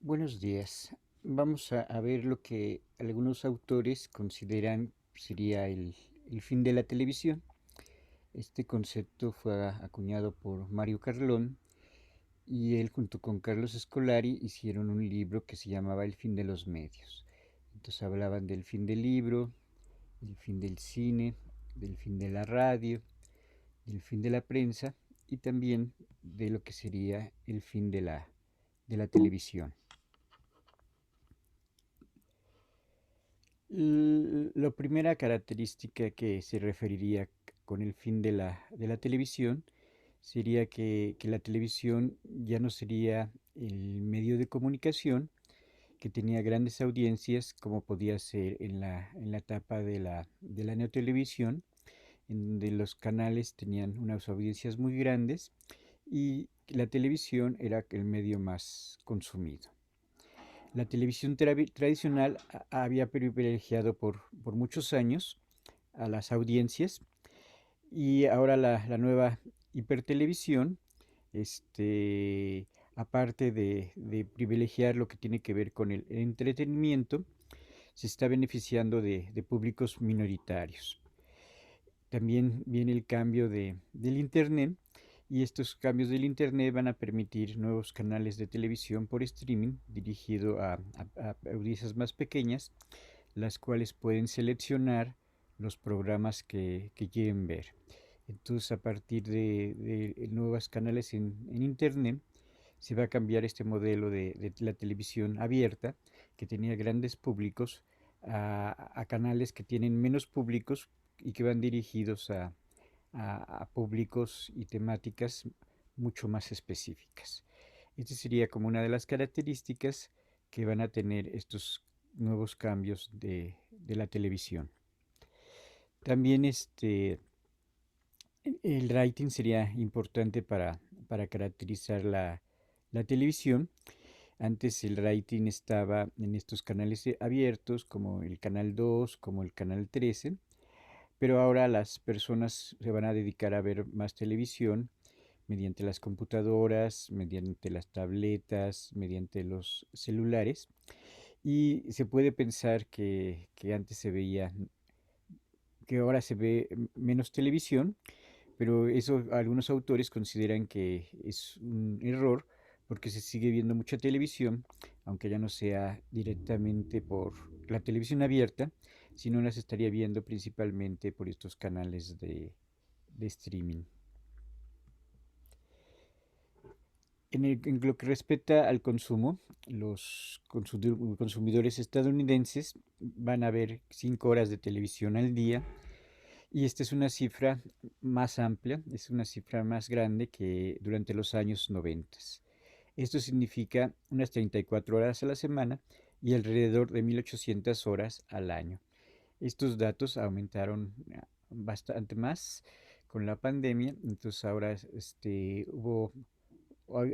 Buenos días. Vamos a ver lo que algunos autores consideran sería el fin de la televisión. Este concepto fue acuñado por Mario Carlón y él junto con Carlos Escolari hicieron un libro que se llamaba El fin de los medios. Entonces hablaban del fin del libro, del fin del cine, del fin de la radio, del fin de la prensa y también de lo que sería el fin de la televisión. La primera característica que se referiría con el fin de la televisión sería que la televisión ya no sería el medio de comunicación que tenía grandes audiencias como podía ser en la etapa de la neotelevisión, en donde los canales tenían unas audiencias muy grandes y la televisión era el medio más consumido. La televisión tradicional había privilegiado por muchos años a las audiencias y ahora la nueva hipertelevisión, aparte de privilegiar lo que tiene que ver con el entretenimiento, se está beneficiando de públicos minoritarios. También viene el cambio del Internet y estos cambios del Internet van a permitir nuevos canales de televisión por streaming dirigido a audiencias más pequeñas, las cuales pueden seleccionar los programas que quieren ver. Entonces, a partir de nuevos canales en Internet, se va a cambiar este modelo de la televisión abierta, que tenía grandes públicos, a canales que tienen menos públicos y que van dirigidos a públicos y temáticas mucho más específicas. Esta sería como una de las características que van a tener estos nuevos cambios de la televisión. También el rating sería importante para caracterizar la televisión. Antes el rating estaba en estos canales abiertos como el canal 2, como el canal 13, pero ahora las personas se van a dedicar a ver más televisión mediante las computadoras, mediante las tabletas, mediante los celulares. Y se puede pensar que antes se veía, que ahora se ve menos televisión, pero eso algunos autores consideran que es un error porque se sigue viendo mucha televisión, aunque ya no sea directamente por la televisión abierta, sino las estaría viendo principalmente por estos canales de streaming. En lo que respecta al consumo, los consumidores estadounidenses van a ver 5 horas de televisión al día y esta es una cifra más amplia, es una cifra más grande que durante los años 90. Esto significa unas 34 horas a la semana y alrededor de 1800 horas al año. Estos datos aumentaron bastante más con la pandemia, entonces ahora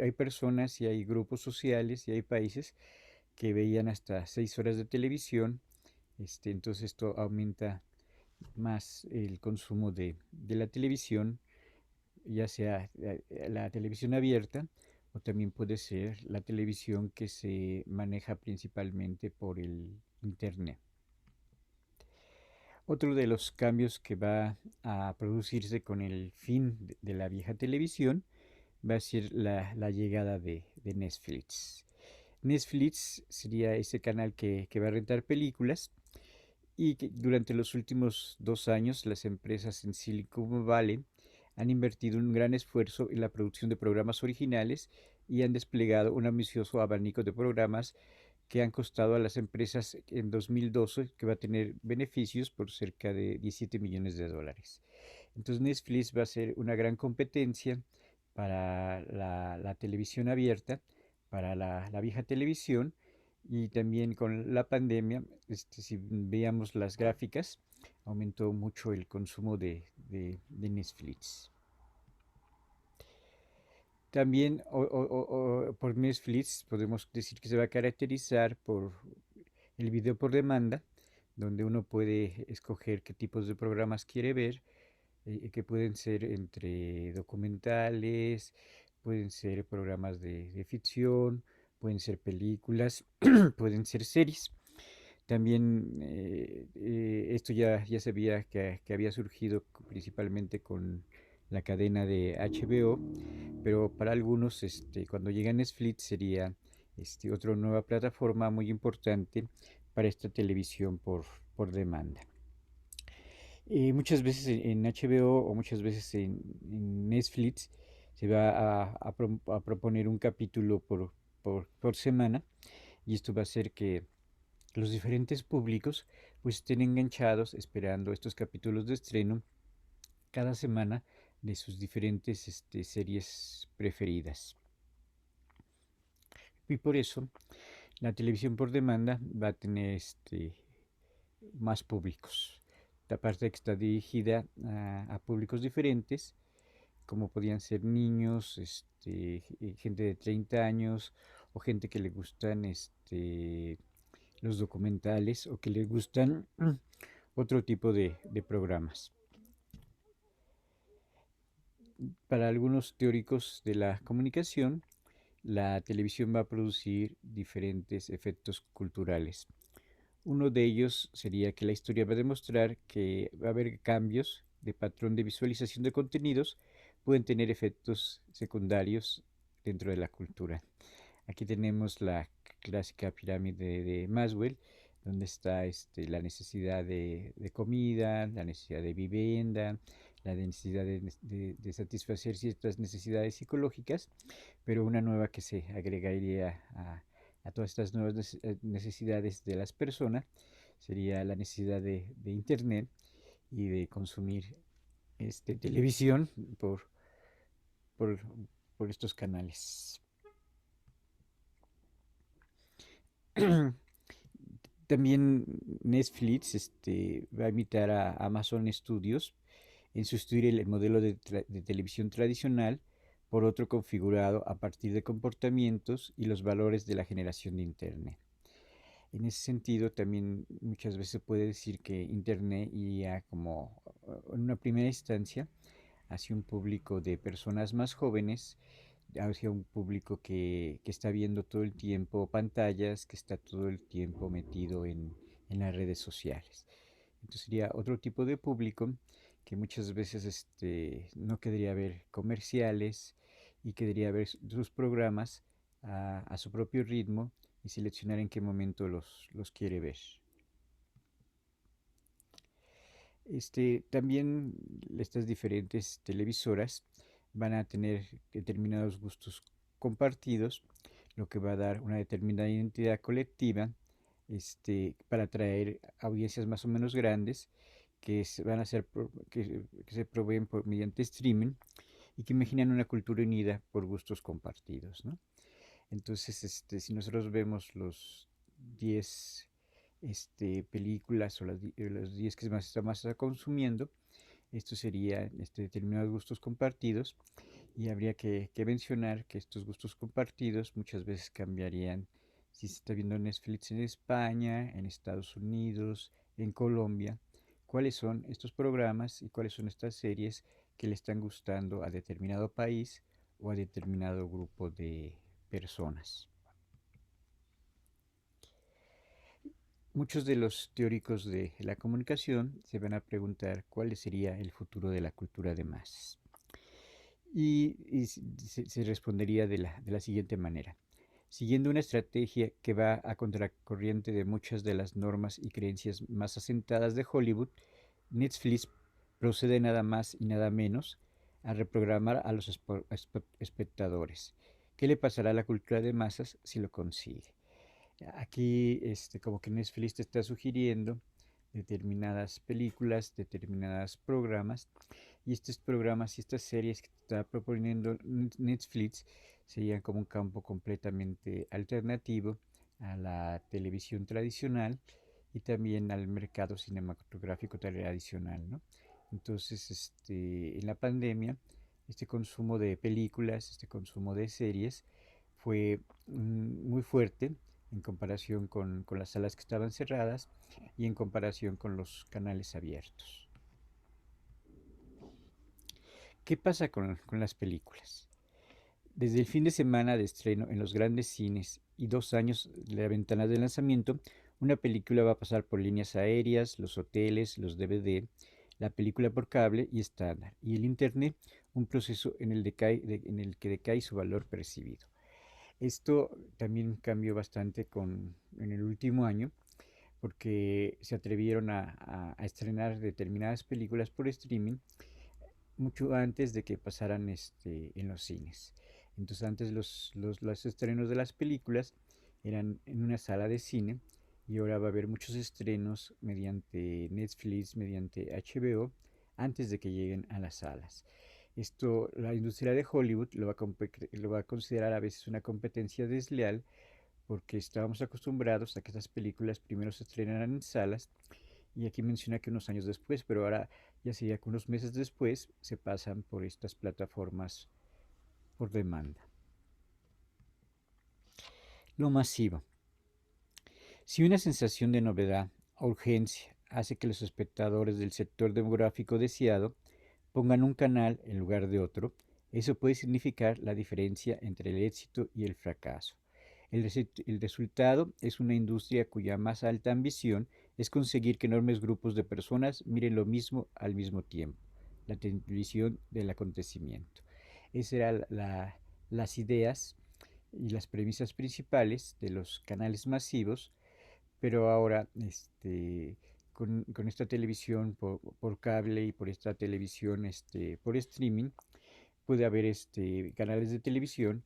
hay personas y hay grupos sociales y hay países que veían hasta 6 horas de televisión, entonces esto aumenta más el consumo de la televisión, ya sea la televisión abierta o también puede ser la televisión que se maneja principalmente por el Internet. Otro de los cambios que va a producirse con el fin de la vieja televisión va a ser la llegada de Netflix. Netflix sería ese canal que va a rentar películas y que durante los últimos 2 años las empresas en Silicon Valley han invertido un gran esfuerzo en la producción de programas originales y han desplegado un ambicioso abanico de programas que han costado a las empresas en 2012 que va a tener beneficios por cerca de 17 millones de dólares. Entonces Netflix va a ser una gran competencia para la televisión abierta, para la vieja televisión y también con la pandemia, si veíamos las gráficas, aumentó mucho el consumo de Netflix. También por Netflix podemos decir que se va a caracterizar por el video por demanda, donde uno puede escoger qué tipos de programas quiere ver, que pueden ser entre documentales, pueden ser programas de ficción, pueden ser películas, pueden ser series. También esto ya se veía que había surgido principalmente con la cadena de HBO, pero para algunos cuando llega Netflix sería otra nueva plataforma muy importante para esta televisión por demanda. Muchas veces en HBO o muchas veces en Netflix se va a proponer un capítulo por semana, y esto va a hacer que los diferentes públicos pues estén enganchados esperando estos capítulos de estreno cada semana de sus diferentes series preferidas. Y por eso la televisión por demanda va a tener más públicos. Aparte de que está dirigida a públicos diferentes, como podían ser niños, gente de 30 años, o gente que le gustan los documentales, o que le gustan otro tipo de programas. Para algunos teóricos de la comunicación, la televisión va a producir diferentes efectos culturales. Uno de ellos sería que la historia va a demostrar que va a haber cambios de patrón de visualización de contenidos, pueden tener efectos secundarios dentro de la cultura. Aquí tenemos la clásica pirámide de Maswell, donde está la necesidad de comida, la necesidad de vivienda, la necesidad de satisfacer ciertas necesidades psicológicas, pero una nueva que se agregaría a todas estas nuevas necesidades de las personas sería la necesidad de Internet y de consumir televisión por, por estos canales. También Netflix va a imitar a Amazon Studios en sustituir el modelo de televisión tradicional por otro configurado a partir de comportamientos y los valores de la generación de Internet. En ese sentido, también muchas veces se puede decir que Internet iría como en una primera instancia hacia un público de personas más jóvenes, hacia un público que está viendo todo el tiempo pantallas, que está todo el tiempo metido en las redes sociales. Entonces sería otro tipo de público que muchas veces no querría ver comerciales y querría ver sus programas a su propio ritmo y seleccionar en qué momento los quiere ver. También estas diferentes televisoras van a tener determinados gustos compartidos, lo que va a dar una determinada identidad colectiva para atraer audiencias más o menos grandes que van a ser que se proveen mediante streaming y que imaginan una cultura unida por gustos compartidos, ¿no? Entonces, si nosotros vemos los 10 películas o los 10 que más está consumiendo, esto sería determinados gustos compartidos, y habría que mencionar que estos gustos compartidos muchas veces cambiarían si se está viendo Netflix en España, en Estados Unidos, en Colombia, cuáles son estos programas y cuáles son estas series que le están gustando a determinado país o a determinado grupo de personas. Muchos de los teóricos de la comunicación se van a preguntar cuál sería el futuro de la cultura de masas. Y se respondería de la siguiente manera. Siguiendo una estrategia que va a contracorriente de muchas de las normas y creencias más asentadas de Hollywood, Netflix procede nada más y nada menos a reprogramar a los espectadores. ¿Qué le pasará a la cultura de masas si lo consigue? Aquí, como que Netflix te está sugiriendo determinadas películas, determinados programas, y estos programas y estas series que te está proponiendo Netflix serían como un campo completamente alternativo a la televisión tradicional y también al mercado cinematográfico tradicional, ¿no? Entonces, en la pandemia, este consumo de películas, este consumo de series fue muy fuerte en comparación con las salas que estaban cerradas y en comparación con los canales abiertos. ¿Qué pasa con las películas? Desde el fin de semana de estreno en los grandes cines y 2 años de la ventana de lanzamiento, una película va a pasar por líneas aéreas, los hoteles, los DVD, la película por cable y estándar, y el Internet, un proceso en el que decae su valor percibido. Esto también cambió bastante en el último año, porque se atrevieron a estrenar determinadas películas por streaming mucho antes de que pasaran en los cines. Entonces antes los estrenos de las películas eran en una sala de cine y ahora va a haber muchos estrenos mediante Netflix, mediante HBO, antes de que lleguen a las salas. Esto, la industria de Hollywood lo va a considerar a veces una competencia desleal porque estábamos acostumbrados a que estas películas primero se estrenaran en salas y aquí menciona que unos años después, pero ahora ya sería que unos meses después se pasan por estas plataformas por demanda. Lo masivo. Si una sensación de novedad o urgencia hace que los espectadores del sector demográfico deseado pongan un canal en lugar de otro, eso puede significar la diferencia entre el éxito y el fracaso. El resultado es una industria cuya más alta ambición es conseguir que enormes grupos de personas miren lo mismo al mismo tiempo, la televisión del acontecimiento. Esas eran las ideas y las premisas principales de los canales masivos, pero ahora con esta televisión por cable y por esta televisión por streaming, puede haber canales de televisión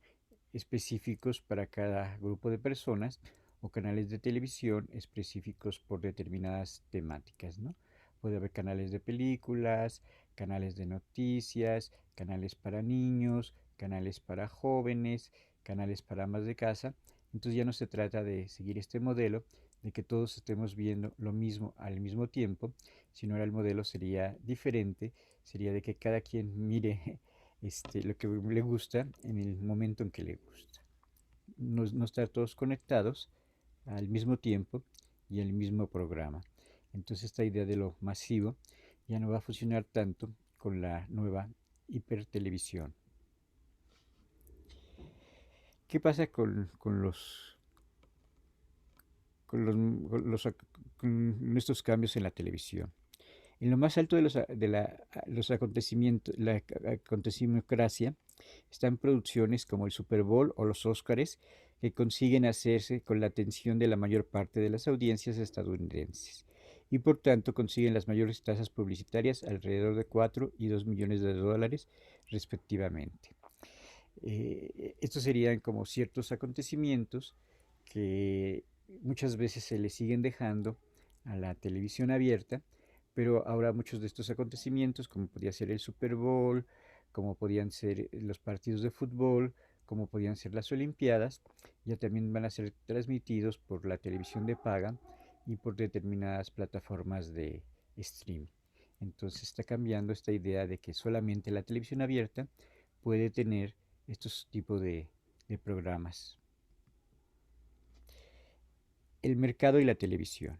específicos para cada grupo de personas o canales de televisión específicos por determinadas temáticas, ¿no? Puede haber canales de películas, canales de noticias, canales para niños, canales para jóvenes, canales para amas de casa. Entonces ya no se trata de seguir este modelo de que todos estemos viendo lo mismo al mismo tiempo, sino ahora el modelo sería diferente, sería de que cada quien mire lo que le gusta en el momento en que le gusta. No estar todos conectados al mismo tiempo y al mismo programa. Entonces esta idea de lo masivo ya no va a funcionar tanto con la nueva hipertelevisión. ¿Qué pasa con estos cambios en la televisión? En lo más alto los acontecimientos, la acontecimocracia, están producciones como el Super Bowl o los Óscares que consiguen hacerse con la atención de la mayor parte de las audiencias estadounidenses y por tanto consiguen las mayores tasas publicitarias, alrededor de 4 y 2 millones de dólares respectivamente. Estos serían como ciertos acontecimientos que muchas veces se le siguen dejando a la televisión abierta, pero ahora muchos de estos acontecimientos, como podía ser el Super Bowl, como podían ser los partidos de fútbol, como podían ser las Olimpiadas, ya también van a ser transmitidos por la televisión de paga y por determinadas plataformas de streaming. Entonces está cambiando esta idea de que solamente la televisión abierta puede tener estos tipos de programas. El mercado y la televisión.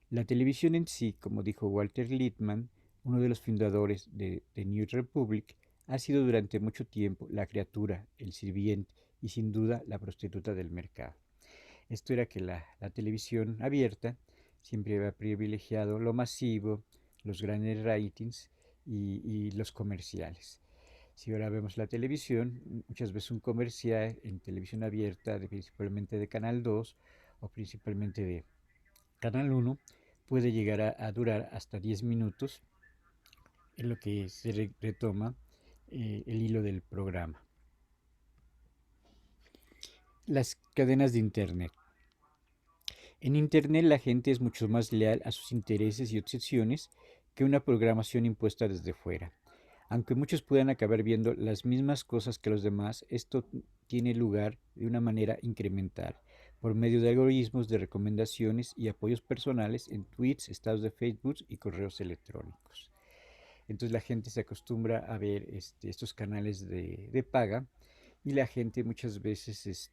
La televisión en sí, como dijo Walter Lippmann, uno de los fundadores de New Republic, ha sido durante mucho tiempo la criatura, el sirviente y sin duda la prostituta del mercado. Esto era que la televisión abierta siempre había privilegiado lo masivo, los grandes ratings y los comerciales. Si ahora vemos la televisión, muchas veces un comercial en televisión abierta, principalmente de Canal 2 o principalmente de Canal 1, puede llegar a durar hasta 10 minutos en lo que se retoma el hilo del programa. Las cadenas de Internet. En Internet la gente es mucho más leal a sus intereses y obsesiones que una programación impuesta desde fuera. Aunque muchos puedan acabar viendo las mismas cosas que los demás, esto tiene lugar de una manera incremental, por medio de algoritmos de recomendaciones y apoyos personales en tweets, estados de Facebook y correos electrónicos. Entonces la gente se acostumbra a ver estos canales de paga y la gente muchas veces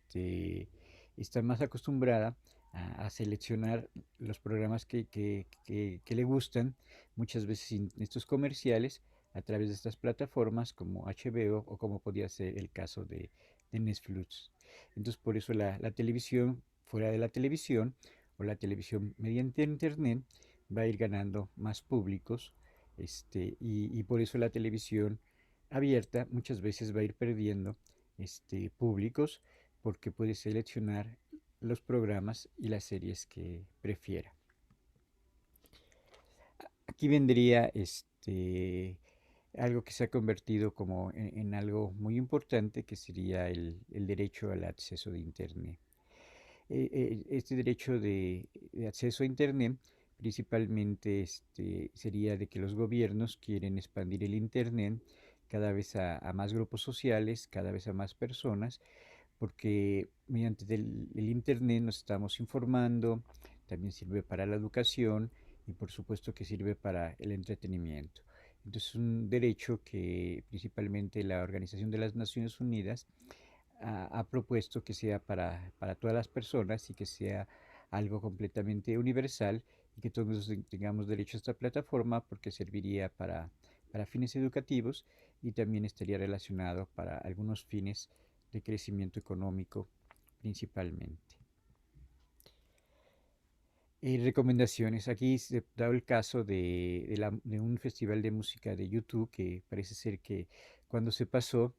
está más acostumbrada a seleccionar los programas que le gustan, muchas veces sin estos comerciales, a través de estas plataformas como HBO o como podía ser el caso de Netflix. Entonces por eso la televisión fuera de la televisión o la televisión mediante internet va a ir ganando más públicos, y por eso la televisión abierta muchas veces va a ir perdiendo públicos porque puede seleccionar los programas y las series que prefiera. Aquí vendría algo que se ha convertido como en algo muy importante, que sería el derecho al acceso de Internet. Este derecho de acceso a Internet principalmente sería de que los gobiernos quieren expandir el Internet cada vez a más grupos sociales, cada vez a más personas, porque mediante el Internet nos estamos informando, también sirve para la educación y por supuesto que sirve para el entretenimiento. Entonces es un derecho que principalmente la Organización de las Naciones Unidas ha propuesto que sea para todas las personas y que sea algo completamente universal y que todos tengamos derecho a esta plataforma porque serviría para fines educativos y también estaría relacionado para algunos fines de crecimiento económico principalmente. Recomendaciones. Aquí se da el caso de un festival de música de YouTube que parece ser que cuando se pasó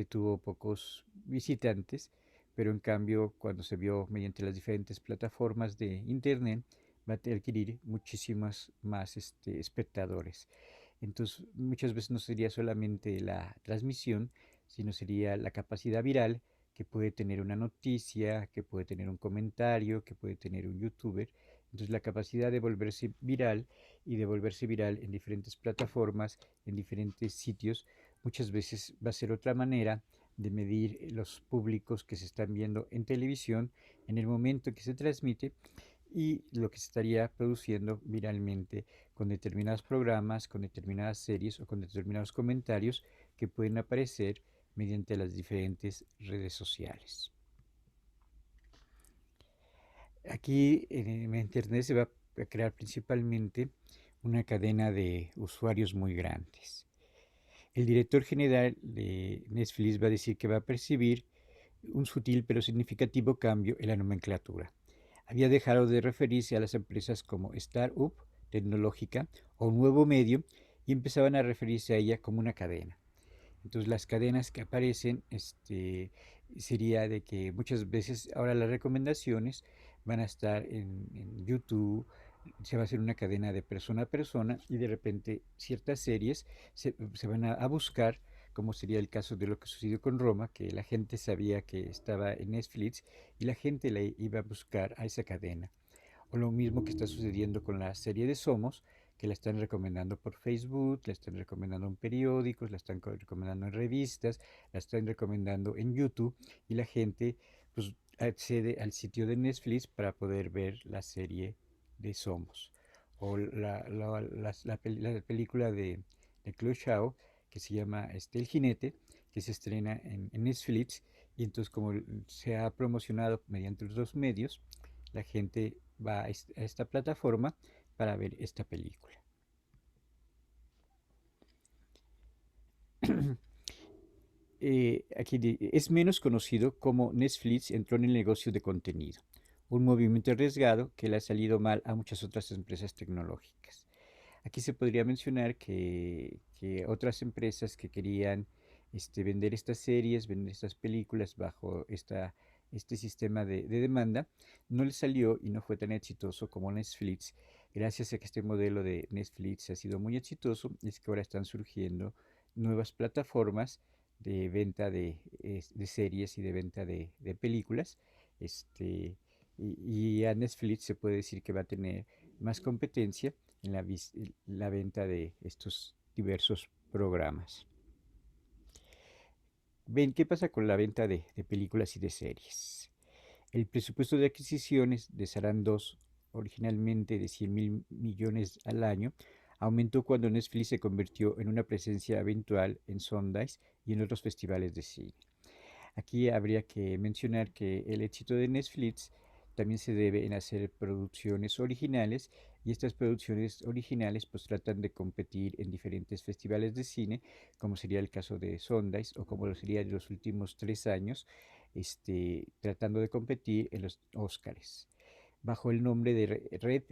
tuvo pocos visitantes, pero en cambio cuando se vio mediante las diferentes plataformas de internet va a adquirir muchísimas más espectadores. Entonces muchas veces no sería solamente la transmisión, sino sería la capacidad viral que puede tener una noticia, que puede tener un comentario, que puede tener un youtuber. Entonces la capacidad de volverse viral y de volverse viral en diferentes plataformas, en diferentes sitios, muchas veces va a ser otra manera de medir los públicos que se están viendo en televisión en el momento que se transmite y lo que se estaría produciendo viralmente con determinados programas, con determinadas series o con determinados comentarios que pueden aparecer mediante las diferentes redes sociales. Aquí en Internet se va a crear principalmente una cadena de usuarios muy grandes. El director general de Netflix va a decir que va a percibir un sutil pero significativo cambio en la nomenclatura. Había dejado de referirse a las empresas como startup tecnológica o nuevo medio y empezaban a referirse a ella como una cadena. Entonces las cadenas que aparecen sería de que muchas veces ahora las recomendaciones van a estar en YouTube, se va a hacer una cadena de persona a persona y de repente ciertas series se van a buscar, como sería el caso de lo que sucedió con Roma, que la gente sabía que estaba en Netflix y la gente la iba a buscar a esa cadena. O lo mismo que está sucediendo con la serie de Somos, que la están recomendando por Facebook, la están recomendando en periódicos, la están recomendando en revistas, la están recomendando en YouTube y la gente pues accede al sitio de Netflix para poder ver la serie de Somos. O la película de Chloe Zhao que se llama El Jinete, que se estrena en Netflix y entonces como se ha promocionado mediante los dos medios, la gente va a esta plataforma para ver esta película. Aquí es menos conocido como Netflix entró en el negocio de contenido, un movimiento arriesgado que le ha salido mal a muchas otras empresas tecnológicas. Aquí se podría mencionar que otras empresas que querían vender estas series, vender estas películas bajo este sistema de demanda, no les salió y no fue tan exitoso como Netflix. Gracias a que este modelo de Netflix ha sido muy exitoso, es que ahora están surgiendo nuevas plataformas de venta de series y de venta de películas. Este, y a Netflix se puede decir que va a tener más competencia en la venta de estos diversos programas. Ven, ¿qué pasa con la venta de películas y de series? El presupuesto de adquisiciones de Saran 2, originalmente de 100.000 millones al año, aumentó cuando Netflix se convirtió en una presencia eventual en Sundance y en otros festivales de cine. Aquí habría que mencionar que el éxito de Netflix también se debe en hacer producciones originales, y estas producciones originales pues tratan de competir en diferentes festivales de cine, como sería el caso de Sundance o como lo sería en los últimos 3 años, tratando de competir en los Óscares. Bajo el nombre de Red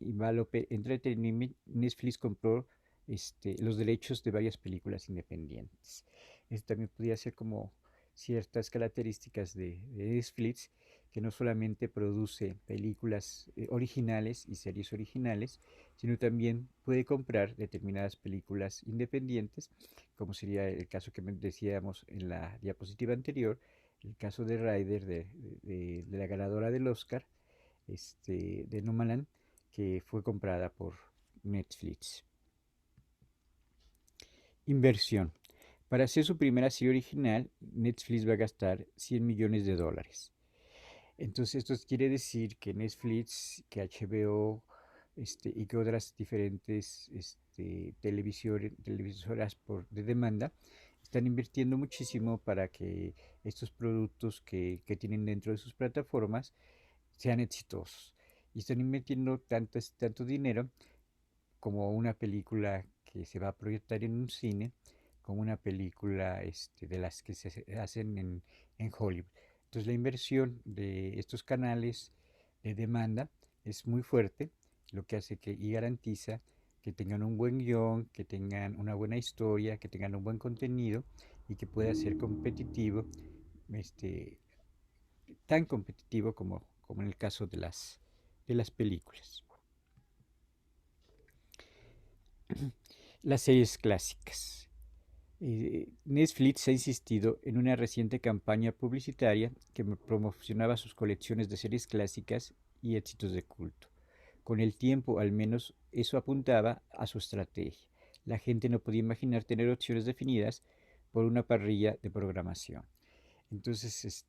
Envelope Entertainment, Netflix compró los derechos de varias películas independientes. Esto también podría ser como ciertas características de Netflix, que no solamente produce películas originales y series originales, sino también puede comprar determinadas películas independientes, como sería el caso que decíamos en la diapositiva anterior, el caso de Ryder, de la ganadora del Oscar, de Nomadland, que fue comprada por Netflix. Inversión. Para hacer su primera serie original, Netflix va a gastar $100 millones. Entonces, esto quiere decir que Netflix, que HBO y que otras diferentes televisoras de demanda están invirtiendo muchísimo para que estos productos que tienen dentro de sus plataformas sean exitosos. Y están invirtiendo tanto dinero como una película que se va a proyectar en un cine, como una película de las que se hacen en Hollywood. Entonces la inversión de estos canales de demanda es muy fuerte, lo que hace que y garantiza que tengan un buen guión, que tengan una buena historia, que tengan un buen contenido y que pueda ser competitivo, este, tan competitivo como en el caso de las películas. Las series clásicas. Netflix ha insistido en una reciente campaña publicitaria que promocionaba sus colecciones de series clásicas y éxitos de culto. Con el tiempo, al menos, eso apuntaba a su estrategia. La gente no podía imaginar tener opciones definidas por una parrilla de programación. Entonces,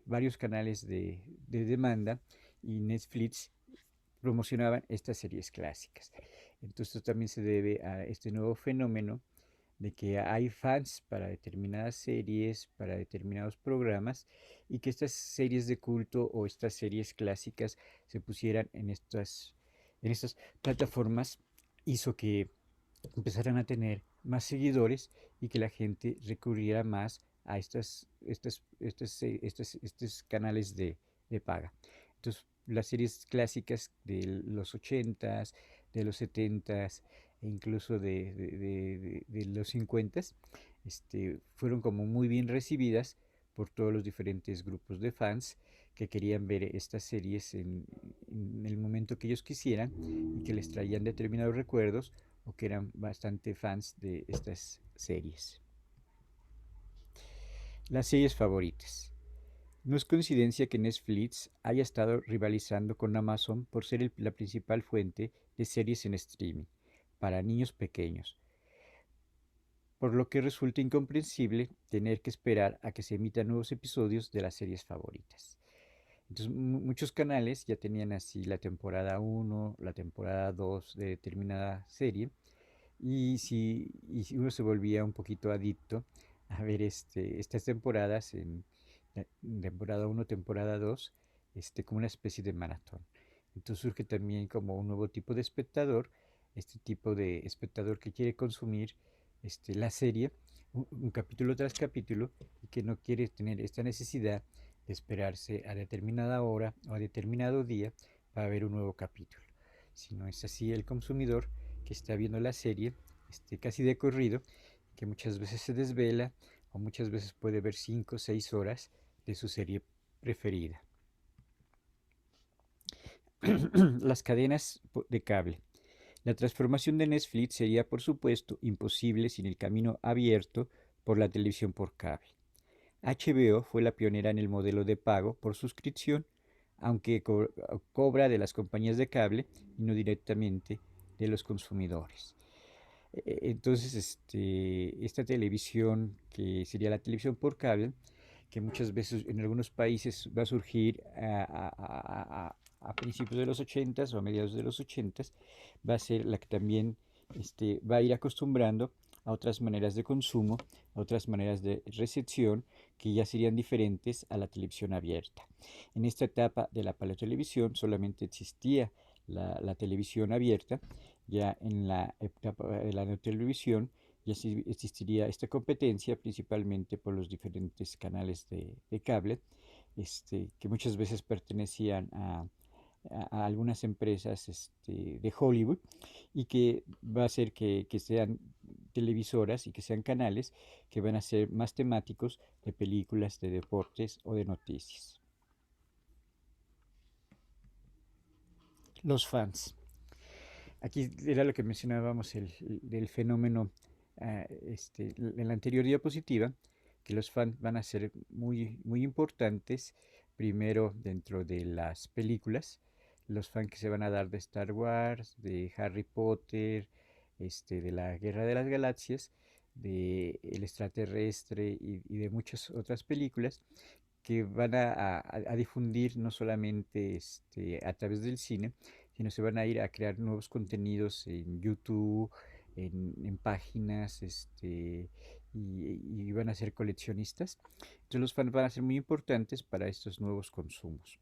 varios canales de demanda y Netflix promocionaban estas series clásicas. Entonces, esto también se debe a este nuevo fenómeno de que hay fans para determinadas series, para determinados programas, y que estas series de culto o estas series clásicas se pusieran en estas plataformas, hizo que empezaran a tener más seguidores y que la gente recurriera más a estos canales de paga. Entonces, las series clásicas de los 80s, de los 70s e incluso de los 50s, fueron como muy bien recibidas por todos los diferentes grupos de fans que querían ver estas series en el momento que ellos quisieran y que les traían determinados recuerdos o que eran bastante fans de estas series. Las series favoritas. No es coincidencia que Netflix haya estado rivalizando con Amazon por ser la principal fuente de series en streaming para niños pequeños, por lo que resulta incomprensible tener que esperar a que se emitan nuevos episodios de las series favoritas. Entonces, muchos canales ya tenían así la temporada 1, la temporada 2 de determinada serie, y si uno se volvía un poquito adicto a ver estas temporadas en temporada 1, temporada 2, como una especie de maratón. Entonces surge también como un nuevo tipo de espectador, este tipo de espectador que quiere consumir la serie un capítulo tras capítulo y que no quiere tener esta necesidad de esperarse a determinada hora o a determinado día para ver un nuevo capítulo. Si no es así el consumidor que está viendo la serie casi de corrido, que muchas veces se desvela o muchas veces puede ver 5 o 6 horas de su serie preferida. Las cadenas de cable. La transformación de Netflix sería, por supuesto, imposible sin el camino abierto por la televisión por cable. HBO fue la pionera en el modelo de pago por suscripción, aunque cobra de las compañías de cable y no directamente de los consumidores. Entonces, esta televisión, que sería la televisión por cable, que muchas veces en algunos países va a surgir a principios de los 80s o a mediados de los 80s, va a ser la que también va a ir acostumbrando a otras maneras de consumo, a otras maneras de recepción que ya serían diferentes a la televisión abierta. En esta etapa de la paleotelevisión solamente existía la televisión abierta. Ya en la etapa de la neotelevisión ya sí existiría esta competencia principalmente por los diferentes canales de cable, que muchas veces pertenecían a algunas empresas de Hollywood, y que va a hacer que sean televisoras y que sean canales que van a ser más temáticos de películas, de deportes o de noticias. Los fans. Aquí era lo que mencionábamos del fenómeno en la anterior diapositiva, que los fans van a ser muy importantes, primero dentro de las películas, los fans que se van a dar de Star Wars, de Harry Potter, de la Guerra de las Galaxias, de El Extraterrestre y de muchas otras películas que van a difundir no solamente a través del cine, sino se van a ir a crear nuevos contenidos en YouTube, en páginas, y van a ser coleccionistas. Entonces los fans van a ser muy importantes para estos nuevos consumos.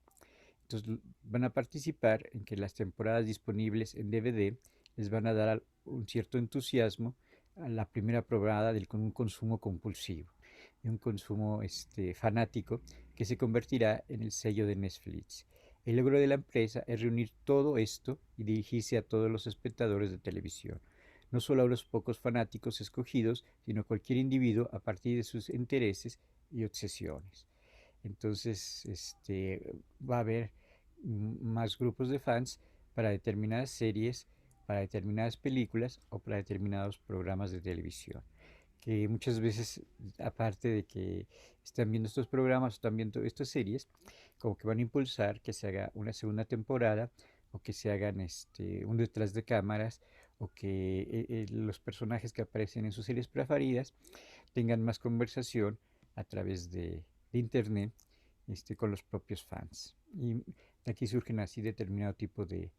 Entonces van a participar en que las temporadas disponibles en DVD les van a dar un cierto entusiasmo a la primera probada con un consumo compulsivo y un consumo fanático que se convertirá en el sello de Netflix. El logro de la empresa es reunir todo esto y dirigirse a todos los espectadores de televisión, no solo a los pocos fanáticos escogidos, sino a cualquier individuo a partir de sus intereses y obsesiones. Entonces, va a haber más grupos de fans para determinadas series, para determinadas películas o para determinados programas de televisión. Que muchas veces, aparte de que están viendo estos programas, están viendo estas series, como que van a impulsar que se haga una segunda temporada o que se hagan un detrás de cámaras, o que los personajes que aparecen en sus series preferidas tengan más conversación a través de internet con los propios fans. Y de aquí surgen así determinado tipo de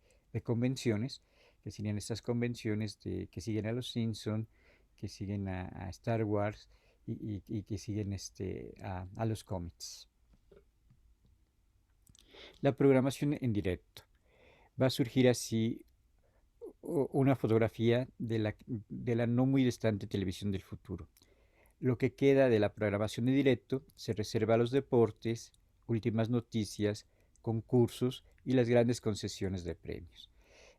convenciones, que serían estas convenciones que siguen a los Simpson, que siguen a Star Wars y que siguen a los cómics. La programación en directo. Va a surgir así una fotografía de la no muy distante televisión del futuro. Lo que queda de la programación de directo se reserva a los deportes, últimas noticias, concursos y las grandes concesiones de premios.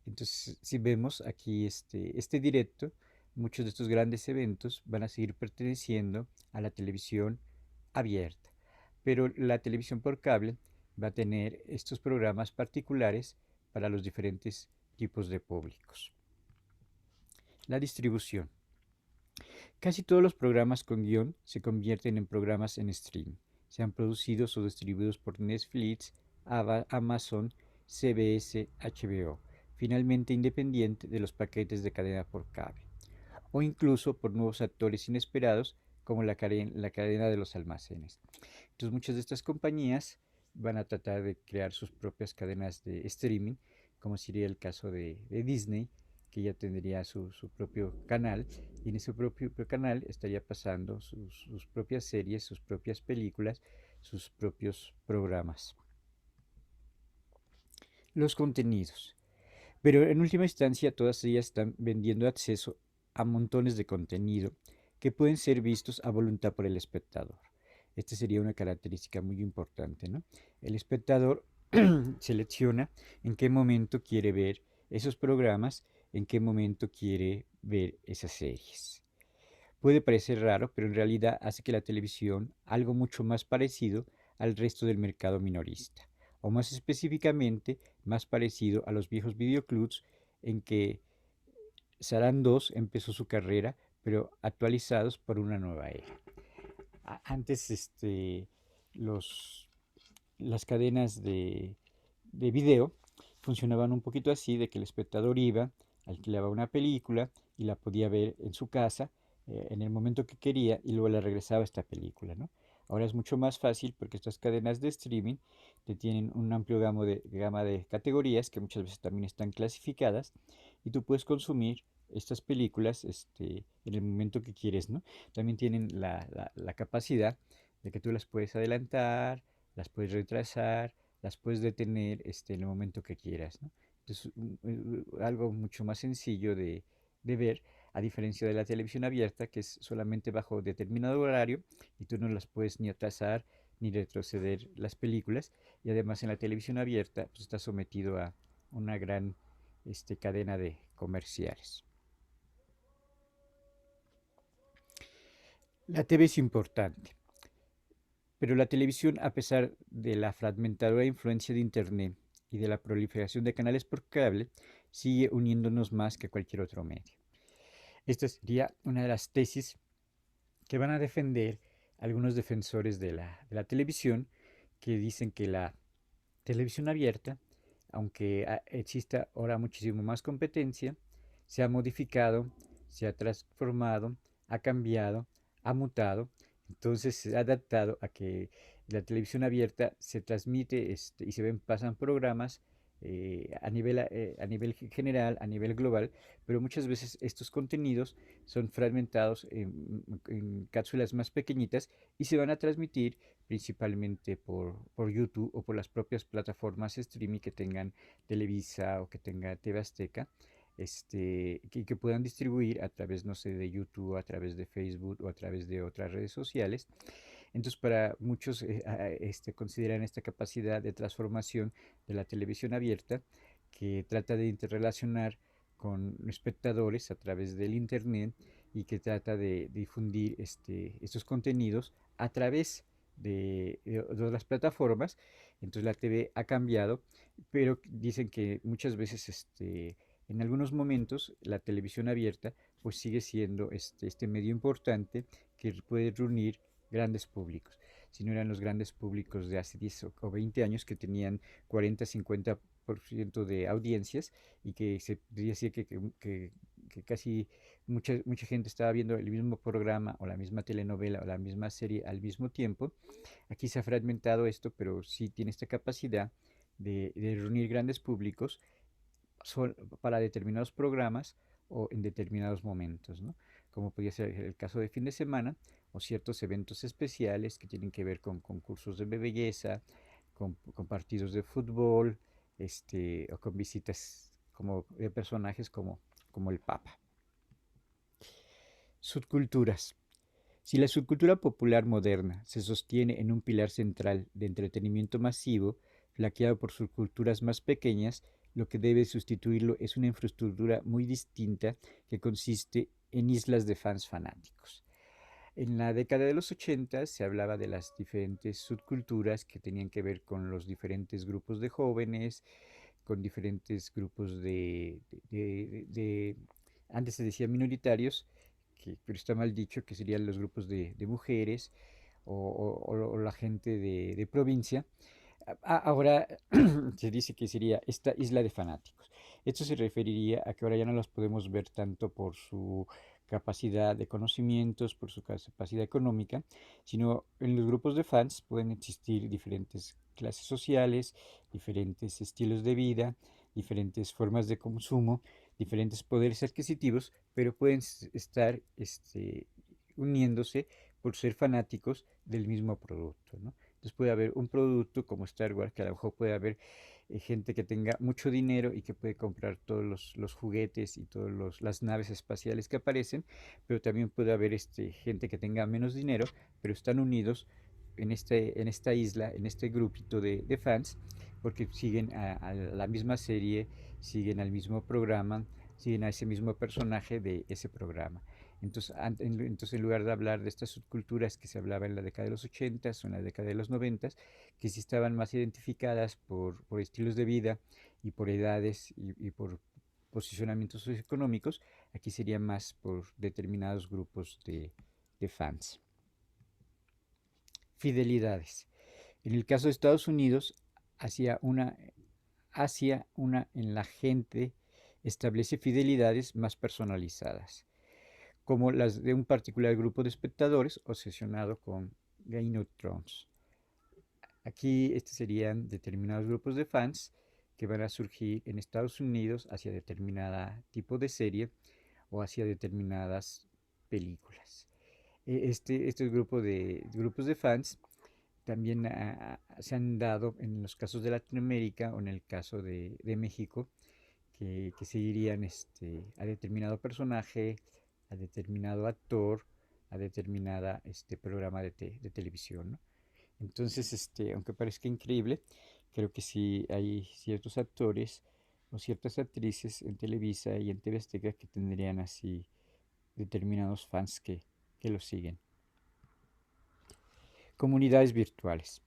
Entonces, si vemos aquí este directo, muchos de estos grandes eventos van a seguir perteneciendo a la televisión abierta, pero la televisión por cable va a tener estos programas particulares para los diferentes tipos de públicos. La distribución. Casi todos los programas con guión se convierten en programas en streaming. Sean producidos o distribuidos por Netflix, Amazon, CBS, HBO, finalmente independiente de los paquetes de cadena por cable, o incluso por nuevos actores inesperados como la cadena de los almacenes. Entonces muchas de estas compañías van a tratar de crear sus propias cadenas de streaming, como sería el caso de Disney, que ya tendría su propio canal, y en ese propio canal estaría pasando sus propias series, sus propias películas, sus propios programas. Los contenidos. Pero en última instancia todas ellas están vendiendo acceso a montones de contenido que pueden ser vistos a voluntad por el espectador. Esta sería una característica muy importante, ¿no? El espectador selecciona en qué momento quiere ver esos programas, en qué momento quiere ver esas series. Puede parecer raro, pero en realidad hace que la televisión algo mucho más parecido al resto del mercado minorista, o más específicamente, más parecido a los viejos videoclubs en que Saran 2 empezó su carrera, pero actualizados por una nueva era. Antes, los, las cadenas de video funcionaban un poquito así, de que el espectador iba, alquilaba una película y la podía ver en su casa en el momento que quería, y luego le regresaba esta película, ¿no? Ahora es mucho más fácil porque estas cadenas de streaming te tienen un amplio gama de categorías que muchas veces también están clasificadas, y tú puedes consumir estas películas en el momento que quieres, ¿no? También tienen la capacidad de que tú las puedes adelantar, las puedes retrasar, las puedes detener en el momento que quieras, ¿no? Entonces, algo mucho más sencillo de ver, a diferencia de la televisión abierta, que es solamente bajo determinado horario y tú no las puedes ni atrasar ni retroceder las películas. Y además en la televisión abierta pues, está sometido a una gran cadena de comerciales. La TV es importante, pero la televisión, a pesar de la fragmentadora influencia de Internet y de la proliferación de canales por cable, sigue uniéndonos más que cualquier otro medio. Esta sería una de las tesis que van a defender algunos defensores de la televisión, que dicen que la televisión abierta, aunque exista ahora muchísimo más competencia, se ha modificado, se ha transformado, ha cambiado, ha mutado, entonces se ha adaptado a que la televisión abierta se transmite y se ven, pasan programas a nivel general, a nivel global, pero muchas veces estos contenidos son fragmentados en cápsulas más pequeñitas y se van a transmitir principalmente por YouTube o por las propias plataformas streaming que tengan Televisa o que tenga TV Azteca, que puedan distribuir a través, no sé, de YouTube, a través de Facebook o a través de otras redes sociales. Entonces, para muchos consideran esta capacidad de transformación de la televisión abierta, que trata de interrelacionar con espectadores a través del Internet y que trata de difundir estos contenidos a través de otras plataformas. Entonces la TV ha cambiado, pero dicen que muchas veces en algunos momentos la televisión abierta pues sigue siendo este medio importante que puede reunir grandes públicos. Si no eran los grandes públicos de hace 10 o 20 años que tenían 40-50% de audiencias y que se decía que casi mucha gente estaba viendo el mismo programa o la misma telenovela o la misma serie al mismo tiempo. Aquí se ha fragmentado esto, pero sí tiene esta capacidad de reunir grandes públicos para determinados programas o en determinados momentos, ¿no? Como podría ser el caso de fin de semana o ciertos eventos especiales que tienen que ver con concursos de belleza, con partidos de fútbol, o con visitas como de personajes como el Papa. Subculturas. Si la subcultura popular moderna se sostiene en un pilar central de entretenimiento masivo, flanqueado por subculturas más pequeñas, lo que debe sustituirlo es una infraestructura muy distinta que consiste en islas de fans fanáticos. En la década de los 80 se hablaba de las diferentes subculturas que tenían que ver con los diferentes grupos de jóvenes, con diferentes grupos antes se decía minoritarios, pero está mal dicho, que serían los grupos de mujeres o la gente de provincia. Ahora se dice que sería esta isla de fanáticos. Esto se referiría a que ahora ya no los podemos ver tanto por su capacidad de conocimientos, por su capacidad económica, sino en los grupos de fans pueden existir diferentes clases sociales, diferentes estilos de vida, diferentes formas de consumo, diferentes poderes adquisitivos, pero pueden estar uniéndose por ser fanáticos del mismo producto, ¿no? Entonces puede haber un producto como Star Wars, que a lo mejor puede haber gente que tenga mucho dinero y que puede comprar todos los juguetes y todas las naves espaciales que aparecen, pero también puede haber gente que tenga menos dinero, pero están unidos en esta isla, en este grupito de fans, porque siguen a la misma serie, siguen al mismo programa, siguen a ese mismo personaje de ese programa. Entonces, en lugar de hablar de estas subculturas que se hablaba en la década de los 80 o en la década de los 90, que sí estaban más identificadas por estilos de vida y por edades y por posicionamientos socioeconómicos, aquí sería más por determinados grupos de fans. Fidelidades. En el caso de Estados Unidos, hacia una en la gente establece fidelidades más personalizadas, como las de un particular grupo de espectadores obsesionado con Game of Thrones. Aquí serían determinados grupos de fans que van a surgir en Estados Unidos hacia determinada tipo de serie o hacia determinadas películas. Este grupos de fans también se han dado en los casos de Latinoamérica o en el caso de México, que seguirían a determinado personaje, a determinado actor, a determinada programa de televisión, ¿no? Entonces, aunque parezca increíble, creo que sí hay ciertos actores o ciertas actrices en Televisa y en TV Azteca que tendrían así determinados fans que los siguen. Comunidades virtuales.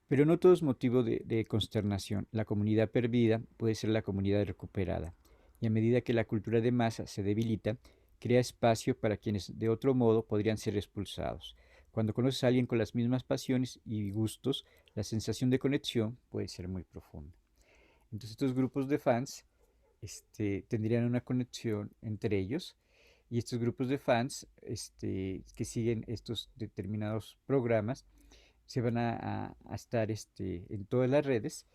Pero no todo es motivo de consternación. La comunidad perdida puede ser la comunidad recuperada. Y a medida que la cultura de masa se debilita, crea espacio para quienes de otro modo podrían ser expulsados. Cuando conoces a alguien con las mismas pasiones y gustos, la sensación de conexión puede ser muy profunda. Entonces estos grupos de fans tendrían una conexión entre ellos y estos grupos de fans que siguen estos determinados programas se van a estar en todas las redes,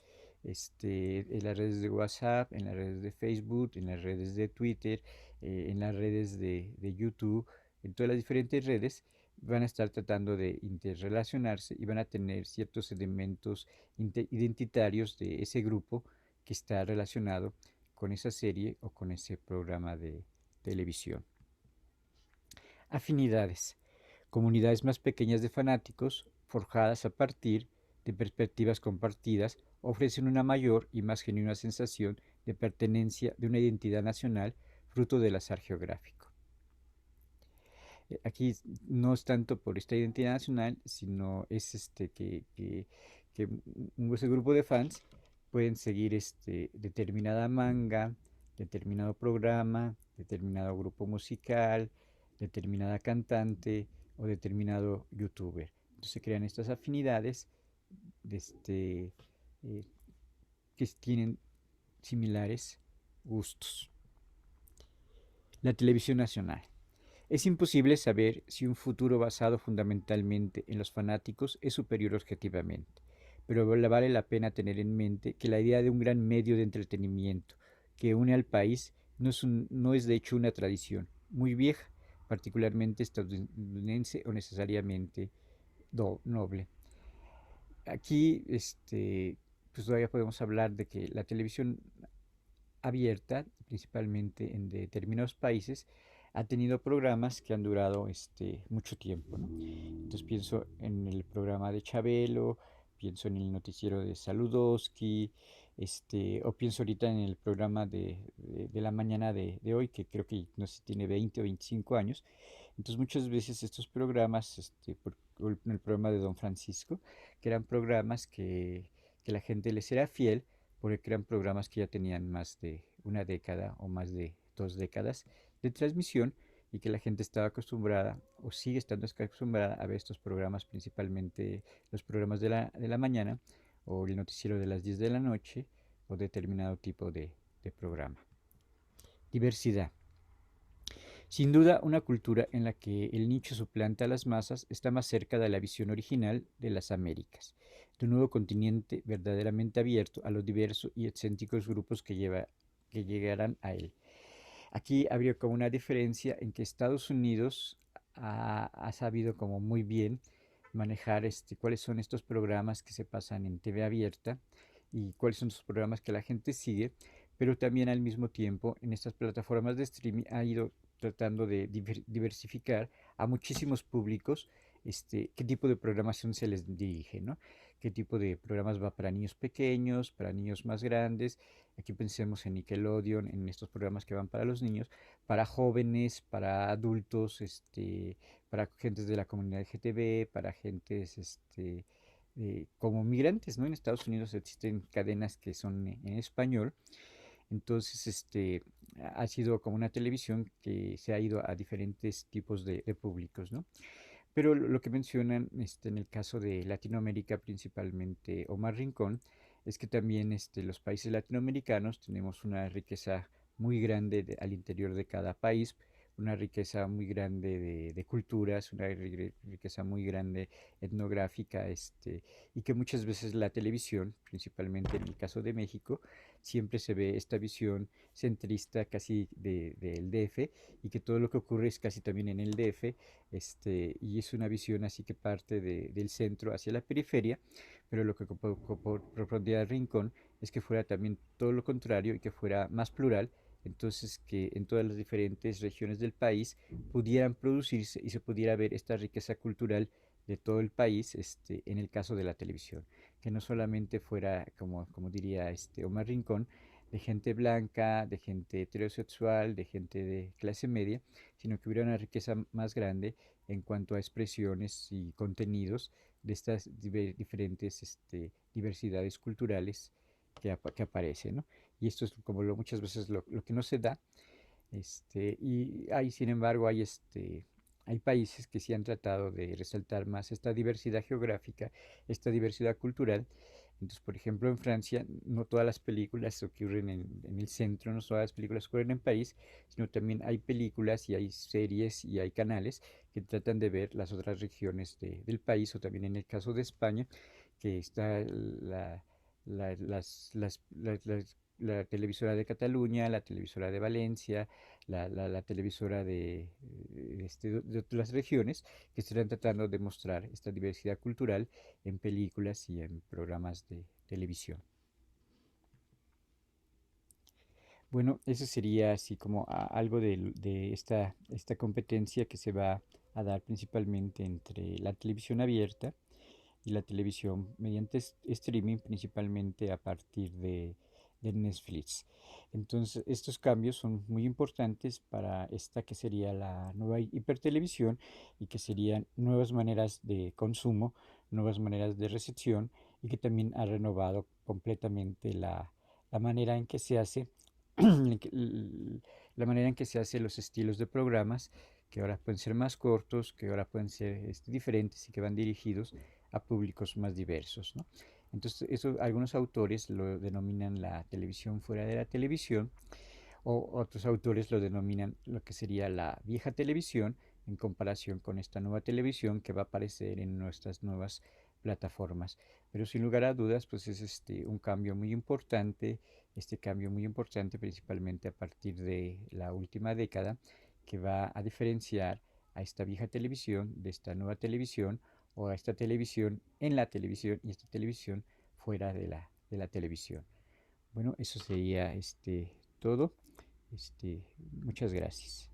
en las redes de WhatsApp, en las redes de Facebook, en las redes de Twitter, en las redes de YouTube, en todas las diferentes redes van a estar tratando de interrelacionarse y van a tener ciertos elementos identitarios de ese grupo que está relacionado con esa serie o con ese programa de televisión. Afinidades. Comunidades más pequeñas de fanáticos, forjadas a partir de perspectivas compartidas, ofrecen una mayor y más genuina sensación de pertenencia de una identidad nacional fruto del azar geográfico. Aquí no es tanto por esta identidad nacional, sino es que ese grupo de fans pueden seguir determinada manga, determinado programa, determinado grupo musical, determinada cantante o determinado youtuber. Entonces se crean estas afinidades de eh, que tienen similares gustos. La televisión nacional. Es imposible saber si un futuro basado fundamentalmente en los fanáticos es superior objetivamente, pero vale la pena tener en mente que la idea de un gran medio de entretenimiento que une al país no es de hecho una tradición muy vieja, particularmente estadounidense o necesariamente noble. Aquí, pues todavía podemos hablar de que la televisión abierta, principalmente en determinados países, ha tenido programas que han durado mucho tiempo, ¿no? Entonces pienso en el programa de Chabelo, pienso en el noticiero de Saludowski, o pienso ahorita en el programa de la mañana de hoy, que creo que no sé si tiene 20 o 25 años. Entonces muchas veces estos programas, en el programa de Don Francisco, que eran programas que la gente les era fiel, porque eran programas que ya tenían más de una década o más de 2 décadas de transmisión y que la gente estaba acostumbrada o sigue estando acostumbrada a ver estos programas, principalmente los programas de la mañana o el noticiero de las 10 de la noche o determinado tipo de programa. Diversidad. Sin duda, una cultura en la que el nicho suplanta a las masas está más cerca de la visión original de las Américas, de un nuevo continente verdaderamente abierto a los diversos y excéntricos grupos que llegarán a él. Aquí habría como una diferencia en que Estados Unidos ha sabido como muy bien manejar cuáles son estos programas que se pasan en TV abierta y cuáles son los programas que la gente sigue, pero también al mismo tiempo en estas plataformas de streaming ha ido tratando de diversificar a muchísimos públicos qué tipo de programación se les dirige, ¿no? Qué tipo de programas va para niños pequeños, para niños más grandes. Aquí pensemos en Nickelodeon, en estos programas que van para los niños, para jóvenes, para adultos, para gentes de la comunidad LGTB, para gentes como migrantes, ¿no? En Estados Unidos existen cadenas que son en español, entonces ha sido como una televisión que se ha ido a diferentes tipos de públicos, ¿no? Pero lo que mencionan en el caso de Latinoamérica, principalmente Omar Rincón, es que también los países latinoamericanos tenemos una riqueza muy grande al interior de cada país una riqueza muy grande de culturas, una riqueza muy grande etnográfica, y que muchas veces la televisión, principalmente en el caso de México, siempre se ve esta visión centrista casi del DF, y que todo lo que ocurre es casi también en el DF, y es una visión así que parte del centro hacia la periferia, pero lo que propondría Rincón es que fuera también todo lo contrario y que fuera más plural, entonces que en todas las diferentes regiones del país pudieran producirse y se pudiera ver esta riqueza cultural de todo el país, en el caso de la televisión, que no solamente fuera, como diría Omar Rincón, de gente blanca, de gente heterosexual, de gente de clase media, sino que hubiera una riqueza más grande en cuanto a expresiones y contenidos de estas diferentes diversidades culturales que aparecen, ¿no? Y esto es como muchas veces lo que no se da, y hay, sin embargo, hay países que sí han tratado de resaltar más esta diversidad geográfica, esta diversidad cultural. Entonces, por ejemplo, en Francia, no todas las películas ocurren en el centro, no todas las películas ocurren en París, sino también hay películas y hay series y hay canales que tratan de ver las otras regiones del país, o también en el caso de España, que está la televisora de Cataluña, la televisora de Valencia, la televisora de otras regiones, que estarán tratando de mostrar esta diversidad cultural en películas y en programas de televisión. Bueno, eso sería así como algo de esta competencia que se va a dar principalmente entre la televisión abierta y la televisión mediante streaming, principalmente a partir de Netflix. Entonces, estos cambios son muy importantes para esta que sería la nueva hipertelevisión, y que serían nuevas maneras de consumo, nuevas maneras de recepción, y que también ha renovado completamente la manera en que se hace la manera en que se hacen los estilos de programas, que ahora pueden ser más cortos, que ahora pueden ser diferentes y que van dirigidos a públicos más diversos, ¿no? Entonces, eso algunos autores lo denominan la televisión fuera de la televisión, o otros autores lo denominan lo que sería la vieja televisión en comparación con esta nueva televisión que va a aparecer en nuestras nuevas plataformas. Pero sin lugar a dudas, pues es un cambio muy importante, este cambio muy importante principalmente a partir de la última década, que va a diferenciar a esta vieja televisión de esta nueva televisión, o a esta televisión en la televisión y esta televisión fuera de la televisión. Bueno, eso sería todo. Muchas gracias.